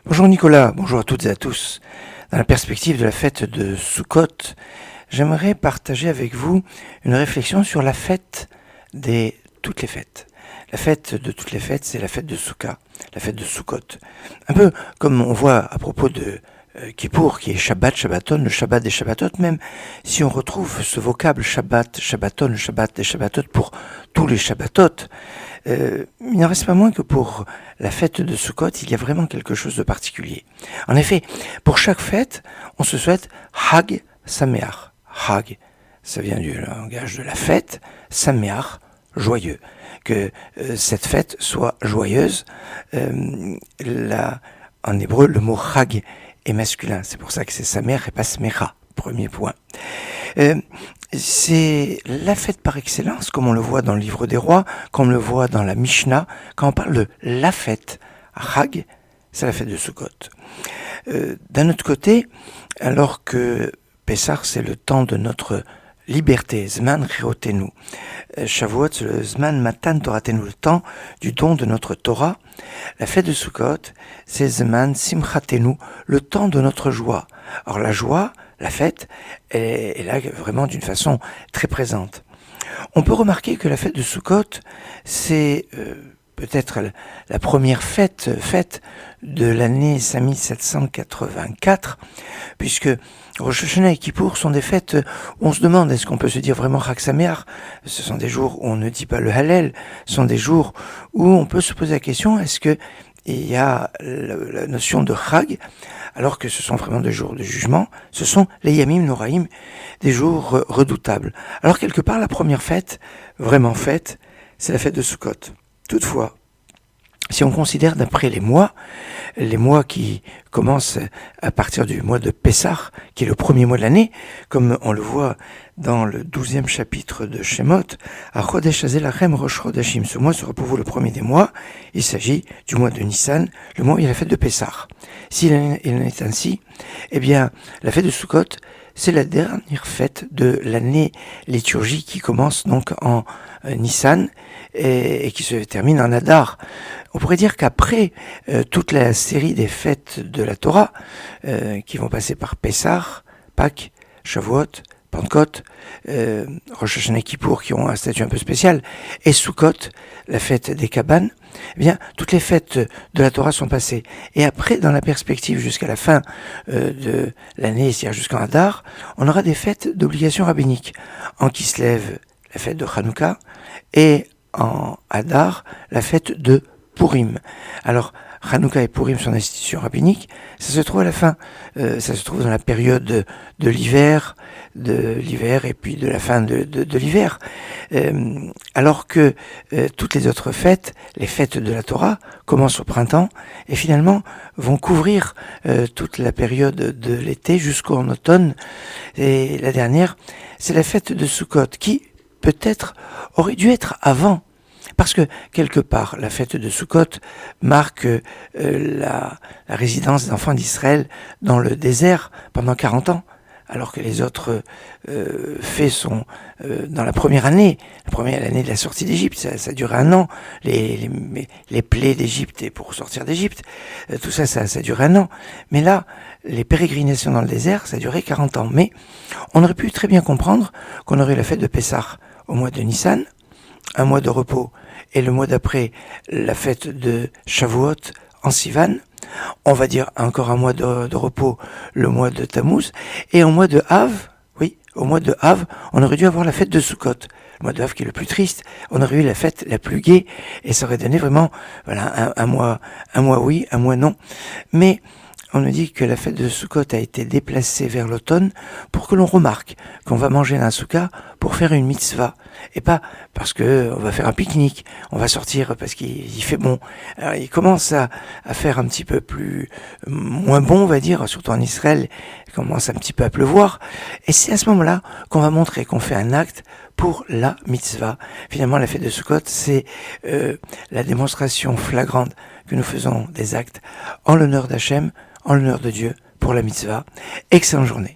Bonjour Nicolas, bonjour à toutes et à tous. Dans la perspective de la fête de Sukkot, j'aimerais partager avec vous une réflexion sur la fête des toutes les fêtes. La fête de toutes les fêtes, c'est la fête de Souka, la fête de Sukkot. Un peu comme on voit à propos de Kippour, qui est Shabbat, Shabbaton, le Shabbat des Shabbatot, même si on retrouve ce vocable Shabbat, Shabbaton, le Shabbat des Shabbatot pour tous les Shabbatot, il n'en reste pas moins que pour la fête de Sukkot, il y a vraiment quelque chose de particulier. En effet, pour chaque fête, on se souhaite Hag Sameach. Hag, ça vient du langage de la fête, Sameach, joyeux. Que cette fête soit joyeuse. En hébreu, le mot Hag est masculin. C'est pour ça que c'est Sameach et pas Smecha. Premier point. C'est la fête par excellence, comme on le voit dans le livre des rois, comme on le voit dans la Mishnah. Quand on parle de la fête, Hag, c'est la fête de Sukkot. D'un autre côté, alors que Pessah, c'est le temps de notre liberté, Zman Chirotenu. Shavuot, c'est le Zman Matan Toratenu, le temps du don de notre Torah. La fête de Sukkot, c'est Zman Simchatenu, le temps de notre joie. Or la joie, la fête, est là vraiment d'une façon très présente. On peut remarquer que la fête de Sukkot, c'est peut-être la première fête de l'année 5784, puisque Rosh Hashanah et Kippour sont des fêtes où on se demande, est-ce qu'on peut se dire vraiment Chag Sameach? Ce sont des jours où on ne dit pas le Hallel, ce sont des jours où on peut se poser la question, est-ce que il y a la notion de Chag, alors que ce sont vraiment des jours de jugement, ce sont les Yamim Noraïm, des jours redoutables. Alors quelque part, la première fête, vraiment fête, c'est la fête de Sukkot. Toutefois, si on considère d'après les mois qui commencent à partir du mois de Pessah, qui est le premier mois de l'année, comme on le voit dans le 12e chapitre de Shemot, à Chodesh Hazelachem Rosh Chodashim, ce mois sera pour vous le premier des mois, il s'agit du mois de Nissan, le mois où il y a la fête de Pessah. S'il en est ainsi, eh bien, la fête de Sukkot, c'est la dernière fête de l'année liturgique qui commence donc en Nissan et qui se termine en Adar. On pourrait dire qu'après toute la série des fêtes de la Torah, qui vont passer par Pessah, Pâques, Shavuot, Pentecôte, Rosh Hashanah et Kippour qui ont un statut un peu spécial, et Sukkot, la fête des cabanes, eh bien, toutes les fêtes de la Torah sont passées. Et après, dans la perspective jusqu'à la fin de l'année, c'est-à-dire jusqu'en Adar, on aura des fêtes d'obligation rabbinique. En Kislev, la fête de Hanouka, et en Adar, la fête de Purim. Alors, Hanouka et Purim sont institutions rabbiniques, ça se trouve à la fin, ça se trouve dans la période de l'hiver et puis de la fin de l'hiver, alors que toutes les autres fêtes, les fêtes de la Torah, commencent au printemps et finalement vont couvrir toute la période de l'été jusqu'en automne. Et la dernière, c'est la fête de Sukkot qui, peut-être, aurait dû être avant. Parce que, quelque part, la fête de Sukkot marque la résidence des enfants d'Israël dans le désert pendant 40 ans, alors que les autres faits sont dans la première année de la sortie d'Égypte, ça dure un an, les plaies d'Égypte et pour sortir d'Égypte, tout ça dure un an. Mais là, les pérégrinations dans le désert, ça durait 40 ans. Mais on aurait pu très bien comprendre qu'on aurait la fête de Pessah au mois de Nissan, un mois de repos, et le mois d'après, la fête de Shavuot en Sivan. On va dire encore un mois de repos, le mois de Tammuz. Et au mois de Av, on aurait dû avoir la fête de Sukkot. Le mois de Av qui est le plus triste, on aurait eu la fête la plus gaie, et ça aurait donné vraiment un mois oui, un mois non. Mais on nous dit que la fête de Sukkot a été déplacée vers l'automne pour que l'on remarque qu'on va manger un souka pour faire une mitzvah. Et pas parce que on va faire un pique-nique, on va sortir parce qu'il fait bon. Alors il commence à faire un petit peu moins bon, on va dire, surtout en Israël, il commence un petit peu à pleuvoir. Et c'est à ce moment-là qu'on va montrer qu'on fait un acte pour la mitzvah. Finalement, la fête de Sukkot, c'est la démonstration flagrante que nous faisons des actes en l'honneur d'Hachem, en l'honneur de Dieu, pour la mitzvah. Excellente journée.